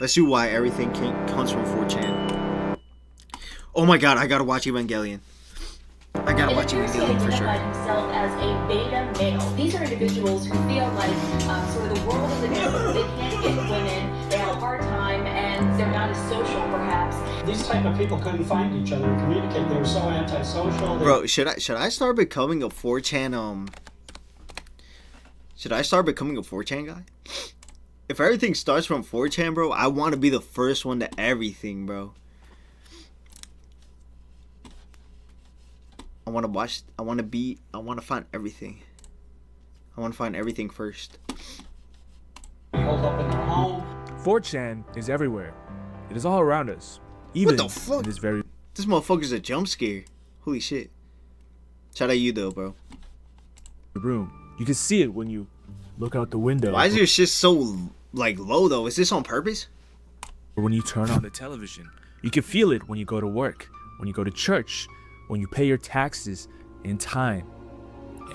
Let's see why everything comes from 4chan. Oh my god, I gotta watch Evangelion. I gotta watch Evangelion for sure. Himself as a beta male. These are individuals who feel like sort of the world is against them. They can't get women. They have a hard time, and they're not as social, perhaps. These type of people couldn't find each other and communicate. They were so antisocial. Bro, should I start becoming a 4chan Should I start becoming a 4chan guy? If everything starts from 4chan, bro, I want to be the first one to everything, bro. I want to find everything. I want to find everything first. Hold up in their home. 4chan is everywhere. It is all around us. Even What the fuck? in this very This motherfucker's a jump scare. Holy shit. Shout out you though, bro. room. You can see it when you look out the window. Why is your shit so like low though? Is this on purpose? Or when you turn on the television. You can feel it when you go to work, when you go to church, when you pay your taxes in time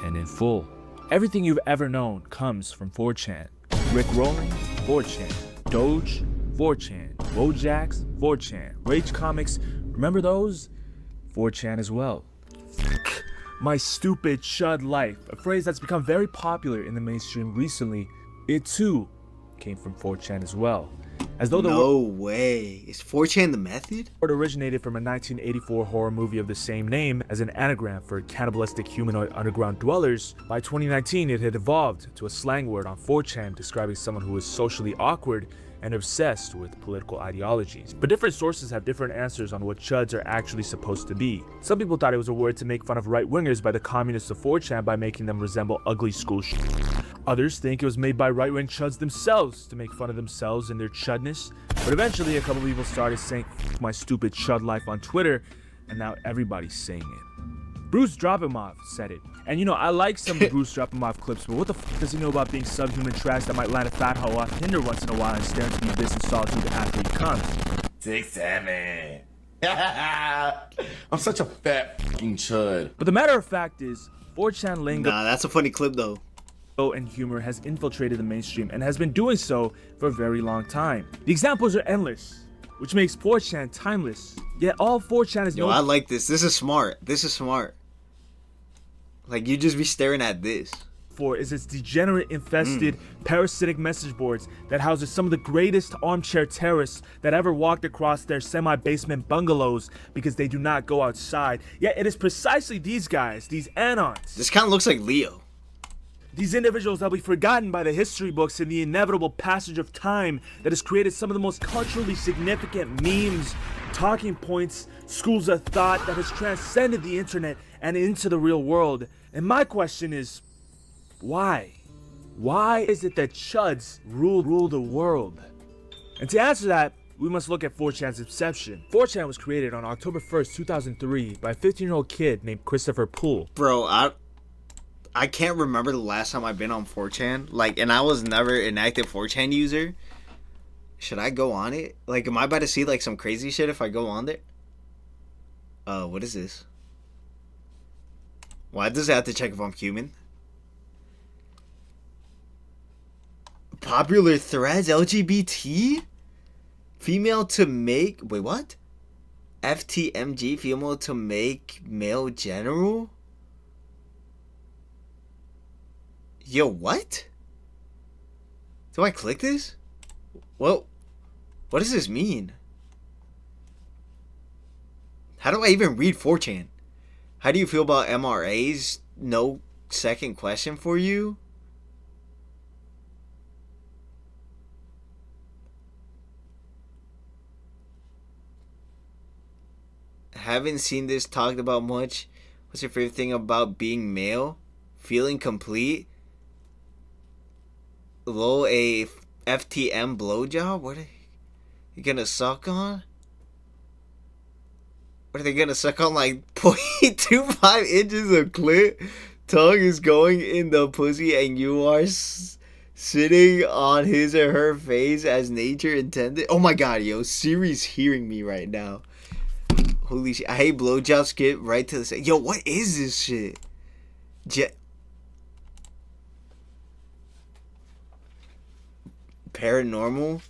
and in full. Everything you've ever known comes from 4chan. Rick Rolling, 4chan. Doge, 4chan. Wojaks, 4chan. Rage Comics, remember those? 4chan as well. My stupid chud life, a phrase that's become very popular in the mainstream recently, it too came from 4chan as well. As though the No way. Is 4chan the method? word originated from a 1984 horror movie of the same name as an anagram for cannibalistic humanoid underground dwellers. By 2019, it had evolved to a slang word on 4chan describing someone who is socially awkward and obsessed with political ideologies. But different sources have different answers on what chuds are actually supposed to be. Some people thought it was a word to make fun of right-wingers by the communists of 4chan by making them resemble ugly school Others think it was made by right-wing chuds themselves to make fun of themselves and their chudness. But eventually a couple people started saying "F my stupid chud life" on Twitter, and now everybody's saying it. Bruce Dropimoff said it. And you know, I like some of the Bruce Dropimoff clips, but what the f does he know about being subhuman trash that might land a fat hoe off Tinder once in a while and stare into the abyss in solitude after he comes? 6'7". I'm such a fat fucking chud. But the matter of fact is, 4chan lingo Nah, that's a funny clip though. and humor has infiltrated the mainstream and has been doing so for a very long time. The examples are endless, which makes 4chan timeless. Yet all 4chan is Yo, known I like this. This is smart. This is smart. Like, you just be staring at this. for is its degenerate infested parasitic message boards that houses some of the greatest armchair terrorists that ever walked across their semi-basement bungalows because they do not go outside. Yet it is precisely these guys, these anons, This kind of looks like Leo. these individuals that will be forgotten by the history books in the inevitable passage of time that has created some of the most culturally significant memes, talking points, schools of thought that has transcended the internet and into the real world. And my question is, why? Why is it that chuds rule the world? And to answer that, we must look at 4chan's inception. 4chan was created on October 1st, 2003 by a 15-year-old kid named Christopher Poole. Bro, I can't remember the last time I've been on 4chan. Like, and I was never an active 4chan user. Should I go on it? Like, am I about to see, like, some crazy shit if I go on there? What is this? Why does it have to check if I'm human? Popular threads, LGBT? Female to make... Wait, what? FTMG, female to make male general? Yo, what? Do I click this? Well, what does this mean? How do I even read 4chan? How do you feel about MRAs? No second question for you? Haven't seen this talked about much. What's your favorite thing about being male? Feeling complete? Low a FTM blowjob? What are you gonna suck on? What are they gonna suck on, like 0.25 inches of clit? Tongue is going in the pussy and you are sitting on his or her face as nature intended? Oh my god, yo, Siri's hearing me right now. Holy shit. I hate blowjob, skip right to the side. Yo, what is this shit? Paranormal?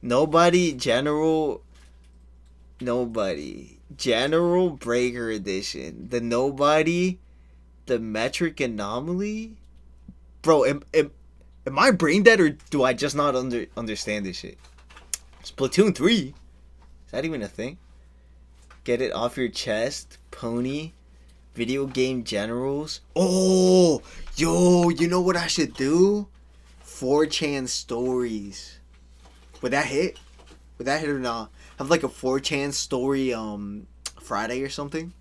Nobody General Breaker Edition. The Nobody. The Metric Anomaly. Bro, am I brain dead or do I just not understand this shit? Splatoon 3? Is that even a thing? Get it off your chest. Pony. Video game generals. Oh, yo, you know what I should do? 4chan stories. Would that hit? Would that hit or not? Have like a 4chan story Friday or something?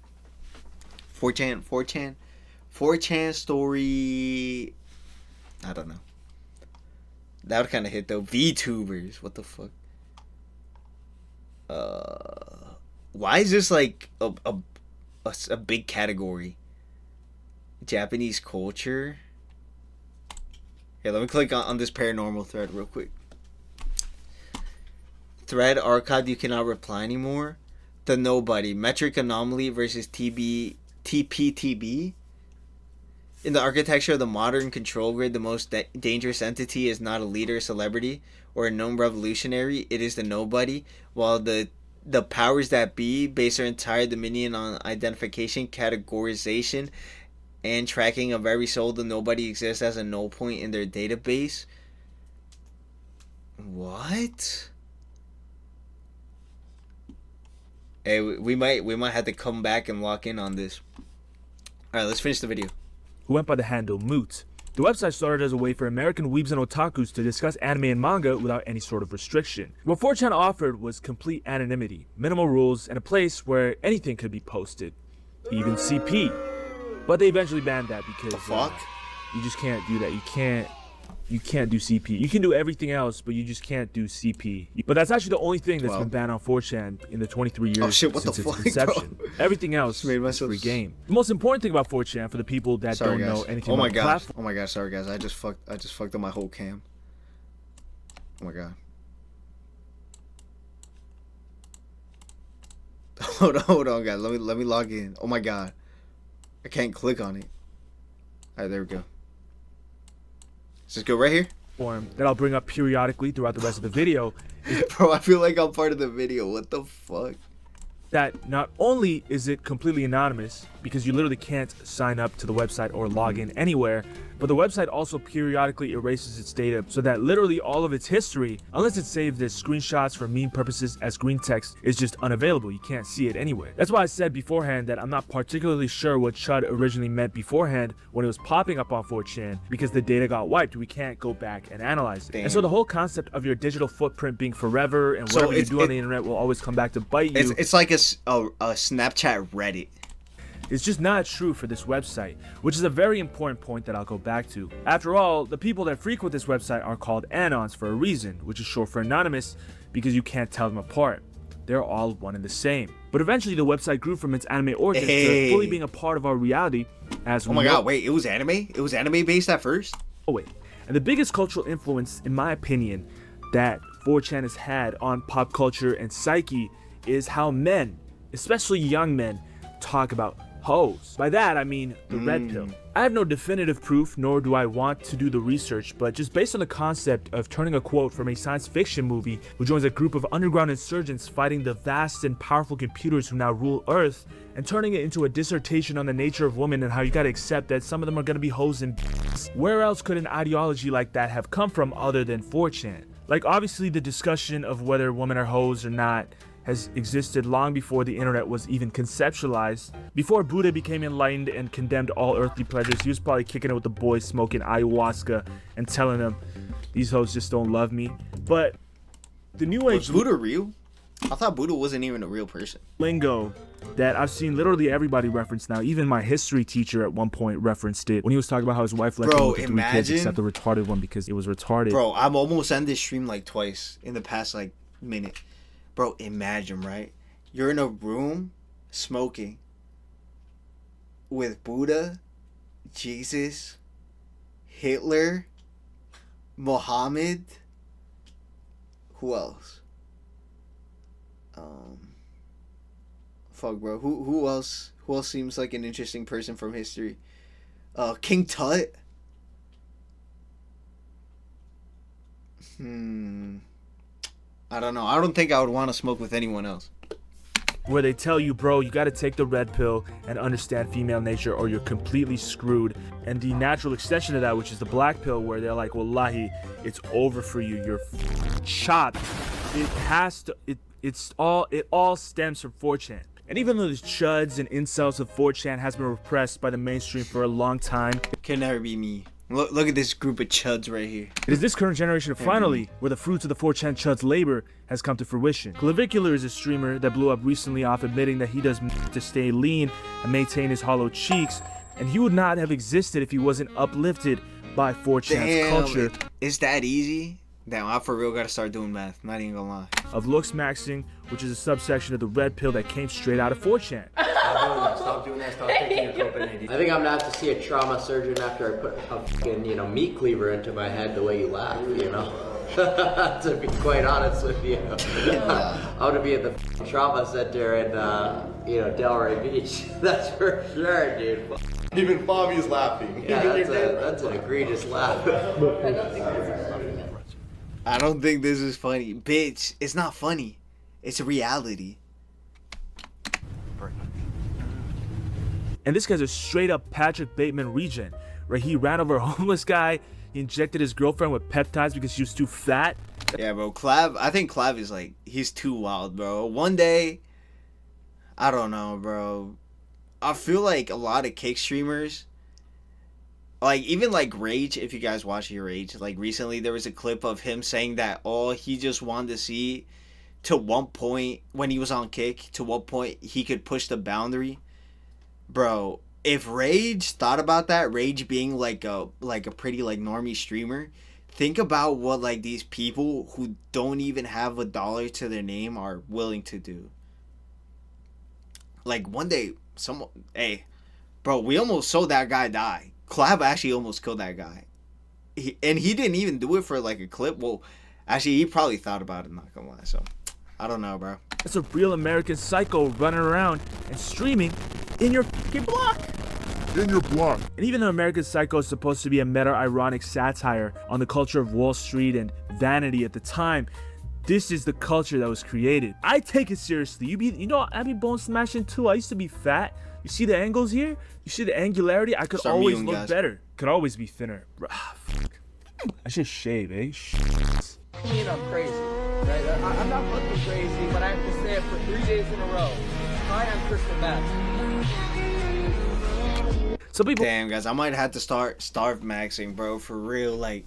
4chan story. I don't know. That would kind of hit though. VTubers. What the fuck? Why is this like a big category? Japanese culture. Here, let me click on this paranormal thread real quick. Thread archived. You cannot reply anymore. The Nobody. Metric Anomaly versus TPTB. In the architecture of the modern control grid, the most dangerous entity is not a leader, celebrity, or a known revolutionary. It is the Nobody. While the powers that be base their entire dominion on identification, categorization, and tracking of every soul, the Nobody exists as a null point in their database. What? Hey, we might have to come back and lock in on this. Alright, let's finish the video. Who went by the handle Moot. The website started as a way for American weebs and otakus to discuss anime and manga without any sort of restriction. What 4chan offered was complete anonymity, minimal rules, and a place where anything could be posted, even CP. But they eventually banned that because the fuck? You just can't do that. You can't do CP. You can do everything else, but you just can't do CP. But that's actually the only thing that's been banned on 4chan in the 23 years since its inception. Bro. Everything else is free game. The most important thing about 4chan for the people that don't know anything about the platform. Oh my god, sorry guys. I just fucked up my whole cam. Oh my god. Hold on guys. Let me log in. Oh my god. I can't click on it. Alright, there we go. Let's just go right here. Form that I'll bring up periodically throughout the rest of the video. Bro, I feel like I'm part of the video. What the fuck? That not only is it completely anonymous, because you literally can't sign up to the website or log in anywhere, but the website also periodically erases its data so that literally all of its history, unless it's saved as screenshots for meme purposes as green text, is just unavailable. You can't see it anywhere. That's why I said beforehand that I'm not particularly sure what chud originally meant beforehand when it was popping up on 4chan, because the data got wiped. We can't go back and analyze it. Damn. And so the whole concept of your digital footprint being forever and whatever you do on the internet will always come back to bite you. It's like a Snapchat Reddit. It's just not true for this website, which is a very important point that I'll go back to. After all, the people that frequent this website are called Anons for a reason, which is short for anonymous, because you can't tell them apart. They're all one and the same. But eventually the website grew from its anime origins to fully being a part of our reality as we know. Oh my god, wait, it was anime? It was anime based at first? Oh wait, and the biggest cultural influence, in my opinion, that 4chan has had on pop culture and psyche is how men, especially young men, talk about hoes. By that I mean the red pill. I have no definitive proof, nor do I want to do the research, but just based on the concept of turning a quote from a science fiction movie who joins a group of underground insurgents fighting the vast and powerful computers who now rule Earth, and turning it into a dissertation on the nature of women and how you gotta accept that some of them are gonna be hoes and where else could an ideology like that have come from other than 4chan? Like, obviously the discussion of whether women are hoes or not has existed long before the internet was even conceptualized. Before Buddha became enlightened and condemned all earthly pleasures, he was probably kicking it with the boys smoking ayahuasca and telling them, these hoes just don't love me. But the new age... Was Buddha real? I thought Buddha wasn't even a real person. Lingo that I've seen literally everybody reference now. Even my history teacher at one point referenced it when he was talking about how his wife left him with the 3 kids except the retarded one because it was retarded. Bro, I'm almost ended this stream like twice in the past like minute. Bro, imagine, right? You're in a room smoking with Buddha, Jesus, Hitler, Muhammad. Who else? Fuck, bro. Who else? Who else seems like an interesting person from history? King Tut. I don't know. I don't think I would want to smoke with anyone else. Where they tell you, bro, you gotta take the red pill and understand female nature or you're completely screwed. And the natural extension of that, which is the black pill, where they're like, wallahi, it's over for you. You're chopped. It all stems from 4chan. And even though the chuds and incels of 4chan has been repressed by the mainstream for a long time, Can never be me. Look at this group of chuds right here. it is this current generation finally where the fruits of the 4chan chuds labor has come to fruition. Clavicular is a streamer that blew up recently off admitting that he does to stay lean and maintain his hollow cheeks, and he would not have existed if he wasn't uplifted by 4chan's culture. It's that easy? Damn, I for real gotta start doing math. Not even gonna lie. Of Looksmaxxing, which is a subsection of the red pill that came straight out of 4chan. Stop doing that. Stop taking your cocaine. I think I'm gonna have to see a trauma surgeon after I put a fucking, meat cleaver into my head the way you laugh, To be quite honest with you. I'm gonna be at the trauma center in, Delray Beach. That's for sure, dude. Even Bobby's laughing. Yeah, that's an egregious laugh. I don't think this is funny. Bitch, it's not funny. It's a reality. And this guy's a straight up Patrick Bateman regen, where he ran over a homeless guy, he injected his girlfriend with peptides because she was too fat. Yeah, bro, I think Clav is like, he's too wild, bro. One day, I don't know, bro. I feel like a lot of kick streamers, like even like Rage, if you guys watch your Rage, like recently there was a clip of him saying that all he just wanted to see to one point when he was on kick, to what point he could push the boundary. Bro, if Rage thought about that, Rage being like a pretty like normie streamer, think about what like these people who don't even have $1 to their name are willing to do. Like one day, hey, bro, we almost saw that guy die. Clab actually almost killed that guy. And he didn't even do it for like a clip. Well, actually, he probably thought about it, not gonna lie. So, I don't know, bro. It's a real American psycho running around and streaming in your fucking block. And even though American Psycho is supposed to be a meta-ironic satire on the culture of Wall Street and vanity at the time, this is the culture that was created. I take it seriously. I be bone smashing too. I used to be fat. You see the angles here? You see the angularity? I could always look better. Could always be thinner. Fuck. I should shave, eh? I mean, I'm crazy, right? I'm not fucking crazy, but I have to say it for 3 days in a row. I am crystal meth. Some people. Damn, guys, I might have to start starve maxing, bro. For real, like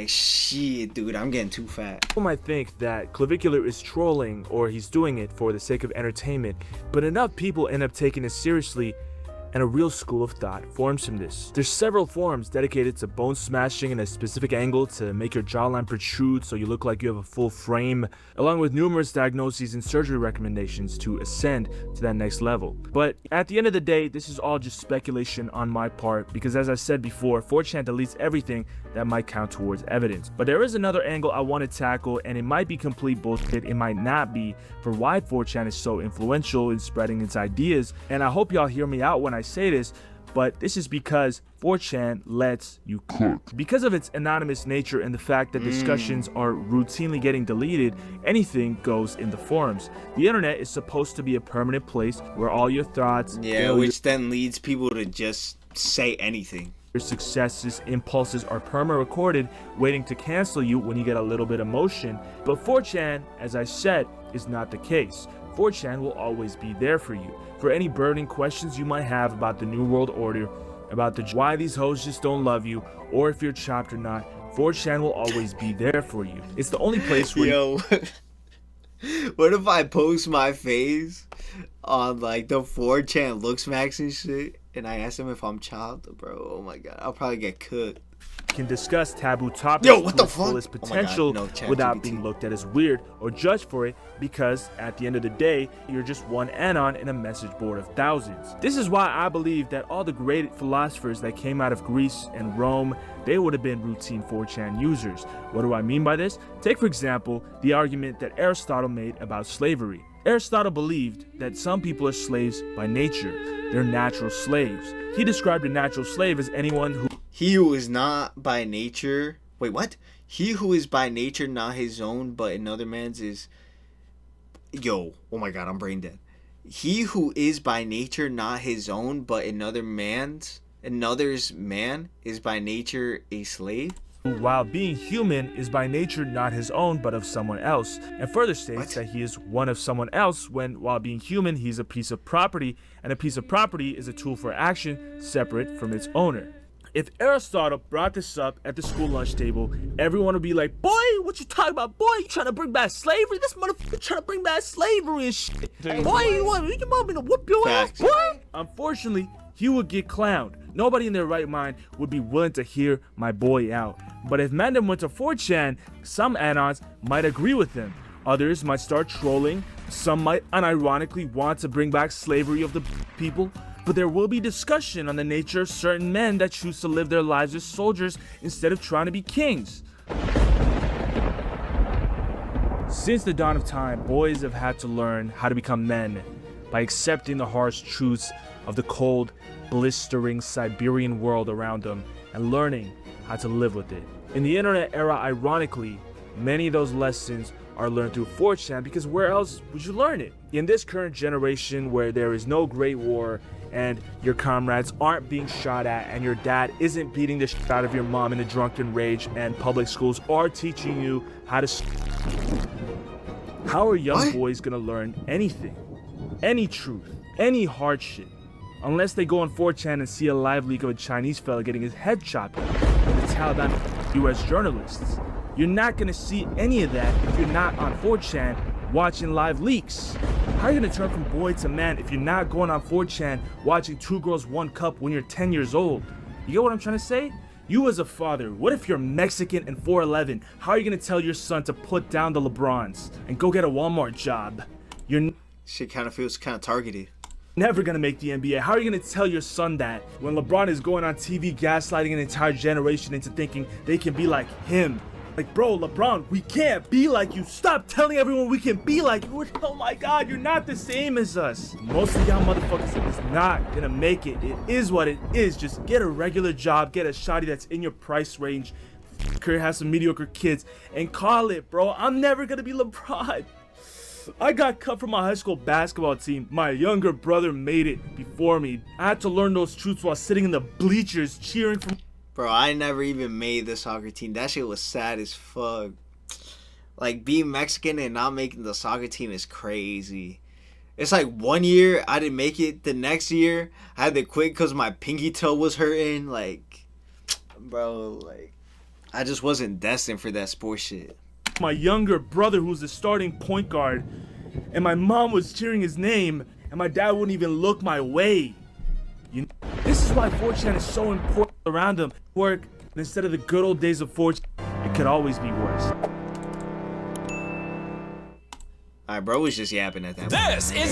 shit, dude. I'm getting too fat. People might think that Clavicular is trolling or he's doing it for the sake of entertainment, but enough people end up taking it seriously, and a real school of thought forms from this. There's several forums dedicated to bone smashing in a specific angle to make your jawline protrude so you look like you have a full frame, along with numerous diagnoses and surgery recommendations to ascend to that next level. But at the end of the day, this is all just speculation on my part because, as I said before, 4chan deletes everything that might count towards evidence. But there is another angle I want to tackle, and it might be complete bullshit, it might not be, for why 4chan is so influential in spreading its ideas, and I hope y'all hear me out when I say this, but this is because 4chan lets you cook. Because of its anonymous nature and the fact that discussions are routinely getting deleted, anything goes in the forums. The internet is supposed to be a permanent place where all your thoughts, which then leads people to just say anything. Your successes, impulses are perma-recorded, waiting to cancel you when you get a little bit of motion. But 4chan, as I said, is not the case. 4chan will always be there for you. For any burning questions you might have about the New World Order, about why these hoes just don't love you, or if you're chopped or not, 4chan will always be there for you. It's the only place where what if I post my face on like the 4chan Looksmaxxing shit and I ask them if I'm chopped, bro? Oh my god, I'll probably get cooked. Can discuss taboo topics what the with fuck? fullest potential without being looked at as weird or judged for it, because at the end of the day, you're just one anon in a message board of thousands. This is why I believe that all the great philosophers that came out of Greece and Rome, they would have been routine 4chan users. What do I mean by this? Take for example the argument that Aristotle made about slavery. Aristotle believed that some people are slaves by nature. They're natural slaves. He described a natural slave as anyone who He who is not by nature, Wait, what? He who is by nature not his own, but another man's is... Yo, oh my god, I'm brain dead. He who is by nature not his own, but another's man is by nature a slave? While being human is by nature not his own but of someone else, and further states What? that he is one of someone else when, while being human, he's a piece of property, and a piece of property is a tool for action separate from its owner. If Aristotle brought this up at the school lunch table, everyone would be like, boy, what you talking about? Boy, you trying to bring back slavery? This motherfucker trying to bring back slavery and shit. Boy, you want your mom to whoop your ass, Facts. boy? Unfortunately, he would get clowned. Nobody in their right mind would be willing to hear my boy out. But if Mandem went to 4chan, some add-ons might agree with him. Others might start trolling. Some might unironically want to bring back slavery of the people. But there will be discussion on the nature of certain men that choose to live their lives as soldiers instead of trying to be kings. Since the dawn of time, boys have had to learn how to become men by accepting the harsh truths of the cold, blistering Siberian world around them and learning how to live with it. In the internet era, ironically, many of those lessons are learned through 4chan because where else would you learn it? In this current generation where there is no great war and your comrades aren't being shot at and your dad isn't beating the shit out of your mom in a drunken rage and public schools are teaching you how to how are young boys gonna learn anything? Any truth, any hard shit, unless they go on 4chan and see a live leak of a Chinese fella getting his head chopped off by the Taliban US journalists. You're not gonna see any of that if you're not on 4chan watching live leaks. How are you gonna turn from boy to man if you're not going on 4chan watching Two Girls One Cup when you're 10 years old? You get what I'm trying to say? You as a father, what if you're Mexican and 4'11"? How are you gonna tell your son to put down the LeBrons and go get a Walmart job? You're Shit kind of feels kind of targeted. never gonna make the NBA. How are you gonna tell your son that when LeBron is going on TV gaslighting an entire generation into thinking they can be like him? Like, bro, LeBron, we can't be like you. Stop telling everyone we can be like you. Oh my God, you're not the same as us. Most of y'all motherfuckers is not gonna make it. It is what it is. Just get a regular job, get a shawty that's in your price range, have some mediocre kids, and call it, bro. I'm never gonna be LeBron. I got cut from my high school basketball team. My younger brother made it before me. I had to learn those truths while sitting in the bleachers cheering for. Bro, I never even made the soccer team. That shit was sad as fuck. Like, being Mexican and not making the soccer team is crazy. It's like 1 year I didn't make it. The next year I had to quit because my pinky toe was hurting. Like, bro, like, I just wasn't destined for that sports shit. My younger brother, who's the starting point guard, and my mom was cheering his name, and my dad wouldn't even look my way. This is why 4chan is so important around him. Work, and instead of the good old days of 4chan, it could always be worse. Alright, bro was just yapping at that point. This is